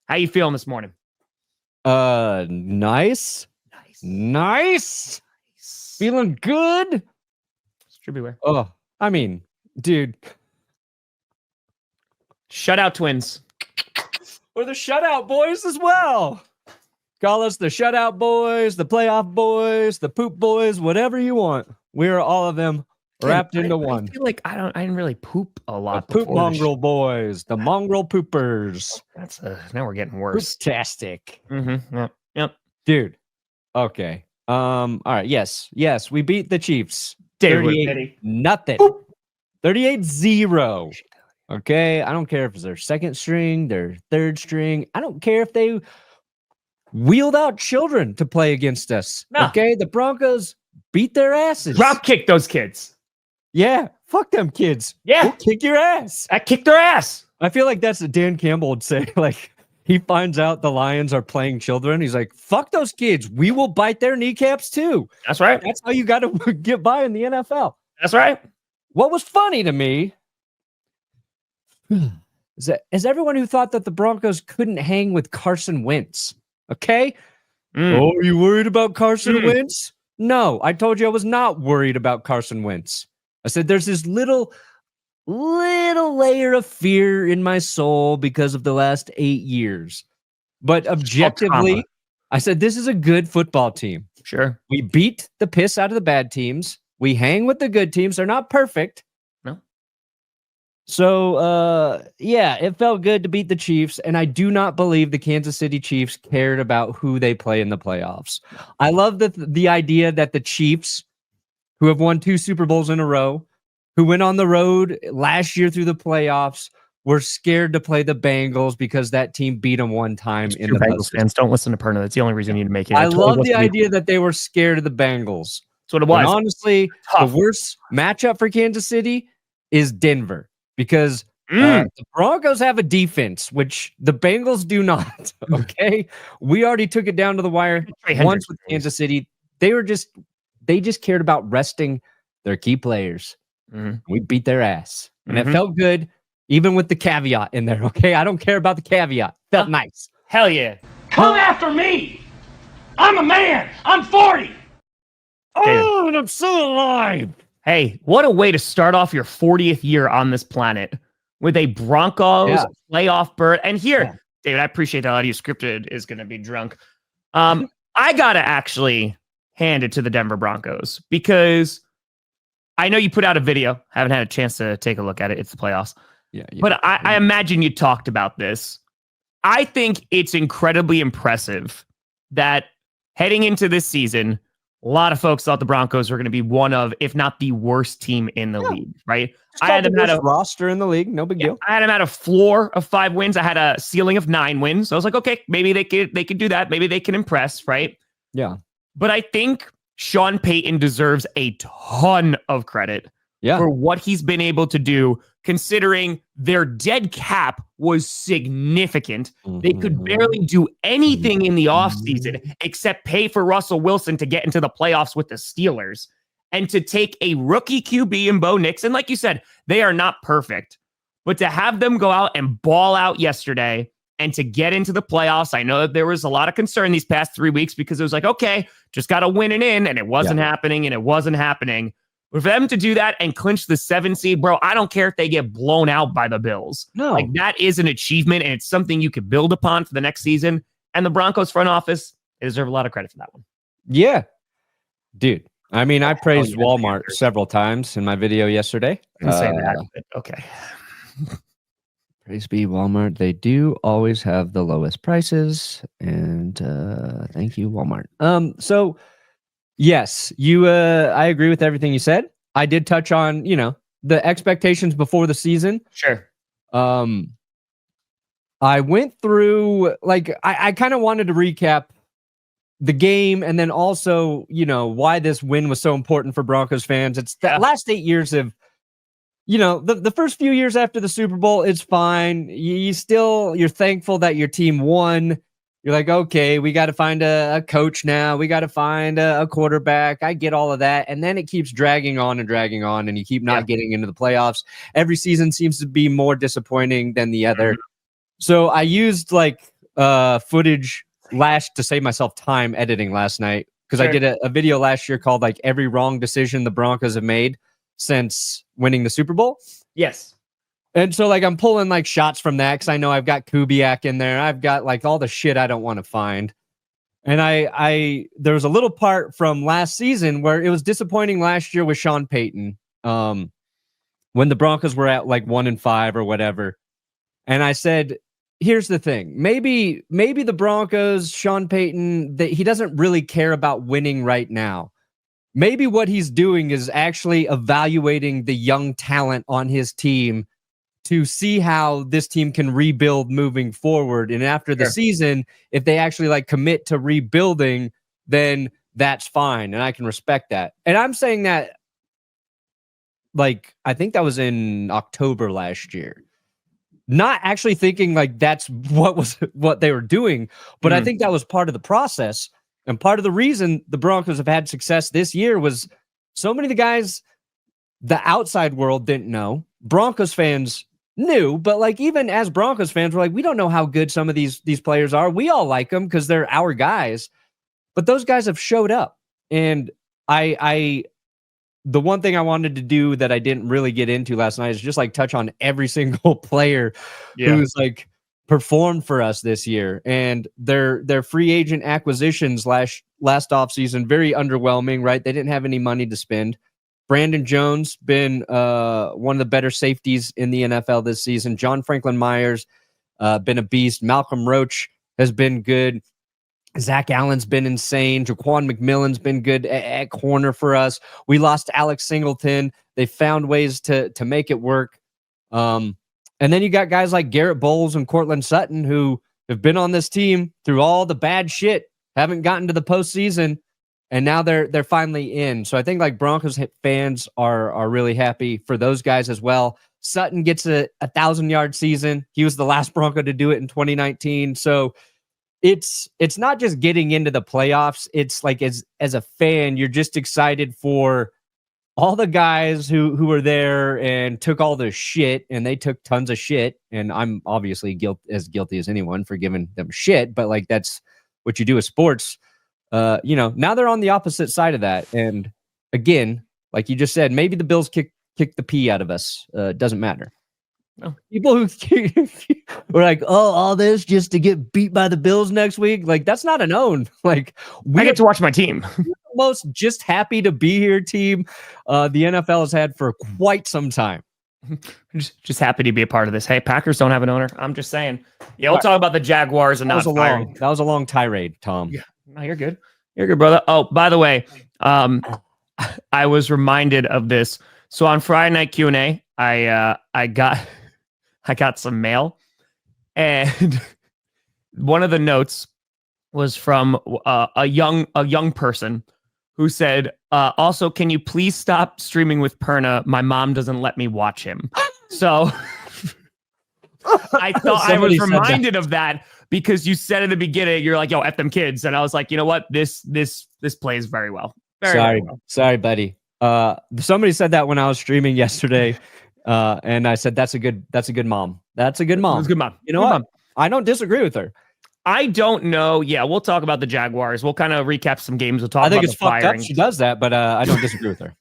How you feeling this morning? Nice. Feeling good. Should be where. Oh, I mean, dude. Shutout twins. We're the shutout boys as well. Call us the shutout boys, the playoff boys, the poop boys, whatever you want. We're all of them wrapped into one. I feel like I didn't really poop a lot. The poop mongrel boys, the mongrel poopers. That's now we're getting worse. Pooptastic. Yep. Dude. Okay. All right. Yes. We beat the Chiefs. 38-0. 38-0. Okay. I don't care if it's their second string, their third string. I don't care if they wheeled out children to play against us. No. Okay. The Broncos beat their asses. Drop kick those kids. Yeah. Fuck them kids. Yeah. We'll kick your ass. I kicked their ass. I feel like that's what Dan Campbell would say. Like, he finds out the Lions are playing children. He's like, fuck those kids. We will bite their kneecaps too. That's right. That's how you got to get by in the NFL. That's right. What was funny to me is everyone who thought that the Broncos couldn't hang with Carson Wentz. Okay? Oh, are you worried about Carson Wentz? No, I told you I was not worried about Carson Wentz. I said there's this little layer of fear in my soul because of the last 8 years. But objectively, I said this is a good football team. Sure. We beat the piss out of the bad teams. We hang with the good teams. They're not perfect. No. So, yeah, it felt good to beat the Chiefs, and I do not believe the Kansas City Chiefs cared about who they play in the playoffs. I love the idea that the Chiefs, who have won 2 Super Bowls in a row, who went on the road last year through the playoffs, were scared to play the Bengals because that team beat them one time in the Bengals fans. Don't listen to Perna. That's the only reason you need to make it. I love the idea that they were scared of the Bengals. That's what it was. And honestly, the worst matchup for Kansas City is Denver because the Broncos have a defense, which the Bengals do not. Okay, we already took it down to the wire once with Kansas City. They just cared about resting their key players. We beat their ass, and it felt good, even with the caveat in there. Okay, I don't care about the caveat. Felt nice. Hell yeah! Come after me. I'm a man. I'm 40. Oh, and I'm still alive. Hey, what a way to start off your 40th year on this planet with a Broncos playoff berth. And here, David, I appreciate that audio scripted is going to be drunk. I got to actually hand it to the Denver Broncos because I know you put out a video. Haven't had a chance to take a look at it. It's the playoffs. But I imagine you talked about this. I think it's incredibly impressive that heading into this season, a lot of folks thought the Broncos were going to be one of, if not the worst team in the league, right? I had them at a roster in the league. No big deal. I had them at a floor of 5 wins. I had a ceiling of 9 wins. So I was like, okay, maybe they could do that. Maybe they can impress, right? Yeah. But I think Sean Payton deserves a ton of credit for what he's been able to do, considering their dead cap was significant. They could barely do anything in the offseason except pay for Russell Wilson to get into the playoffs with the Steelers. And to take a rookie QB in Bo Nix, and like you said, they are not perfect, but to have them go out and ball out yesterday and to get into the playoffs, I know that there was a lot of concern these past 3 weeks because it was like, okay, just got to win it in, and it wasn't happening, and it wasn't happening. But for them to do that and clinch the 7 seed, bro, I don't care if they get blown out by the Bills. No. Like, that is an achievement, and it's something you could build upon for the next season. And the Broncos front office, they deserve a lot of credit for that one. Yeah. Dude. I mean, I praised Walmart several times in my video yesterday. I didn't say that, but okay. Praise be Walmart. They do always have the lowest prices. And thank you, Walmart. So yes, I agree with everything you said. I did touch on, the expectations before the season. Sure. I went through, I kind of wanted to recap the game, and then also, why this win was so important for Broncos fans. It's the last 8 years of, the first few years after the Super Bowl, it's fine. You're thankful that your team won. You're like, okay, we got to find a coach now. We got to find a quarterback. I get all of that. And then it keeps dragging on, and you keep not getting into the playoffs. Every season seems to be more disappointing than the other. So I used footage to save myself time editing last night because I did a video last year called like every wrong decision the Broncos have made since winning the Super Bowl. Yes. And so like I'm pulling like shots from that because I know I've got Kubiak in there. I've got like all the shit I don't want to find. And there was a little part from last season where it was disappointing last year with Sean Payton, when the Broncos were at like 1-5 or whatever. And I said, here's the thing. Maybe the Broncos, Sean Payton, he doesn't really care about winning right now. Maybe what he's doing is actually evaluating the young talent on his team to see how this team can rebuild moving forward. And after the season, if they actually like commit to rebuilding, then that's fine. And I can respect that. And I'm saying that, like, I think that was in October last year. Not actually thinking like that's what they were doing, but I think that was part of the process. And part of the reason the Broncos have had success this year was so many of the guys the outside world didn't know. Broncos fans knew, but like even as Broncos fans, we're like, we don't know how good some of these players are. We all like them because they're our guys, but those guys have showed up. And the one thing I wanted to do that I didn't really get into last night is just like touch on every single player who's like performed for us this year. And their free agent acquisitions last offseason, very underwhelming, right? They didn't have any money to spend. Brandon Jones been one of the better safeties in the NFL this season. John Franklin Myers been a beast. Malcolm Roach has been good. Zach Allen's been insane. Jaquan McMillan's been good at corner for us. We lost Alex Singleton. They found ways to make it work. And then you got guys like Garrett Bowles and Cortland Sutton who have been on this team through all the bad shit, haven't gotten to the postseason, and now they're finally in. So I think like Broncos fans are really happy for those guys as well. Sutton gets a 1,000-yard season. He was the last Bronco to do it in 2019. So it's not just getting into the playoffs. It's like as a fan, you're just excited for all the guys who were there and took all the shit, and they took tons of shit. And I'm obviously as guilty as anyone for giving them shit, but like that's what you do with sports. Now they're on the opposite side of that. And again, like you just said, maybe the Bills kick the pee out of us. Doesn't matter. No. People who were like, oh, all this just to get beat by the Bills next week. Like, that's not an own. Like, I get to watch my team. Most just happy to be here team the NFL has had for quite some time. Just happy to be a part of this. Hey, Packers don't have an owner. I'm just saying. Yeah, we'll talk about the Jaguars and not firing. That was a long tirade, Tom. Yeah, no, you're good. You're good, brother. Oh, by the way, I was reminded of this. So on Friday night Q&A, I got some mail, and one of the notes was from a young person who said, also, can you please stop streaming with Perna? My mom doesn't let me watch him. So I thought I was reminded of that because you said in the beginning, you're like, yo, F them kids. And I was like, you know what? This plays very well. Very well. Sorry, buddy. Somebody said that when I was streaming yesterday. And I said, that's a good mom. That's a good mom. That's a good mom. You know what? Mom. I don't disagree with her. I don't know. Yeah, we'll talk about the Jaguars. We'll kind of recap some games. We'll talk about it's fucked up she does that, but I don't disagree with her.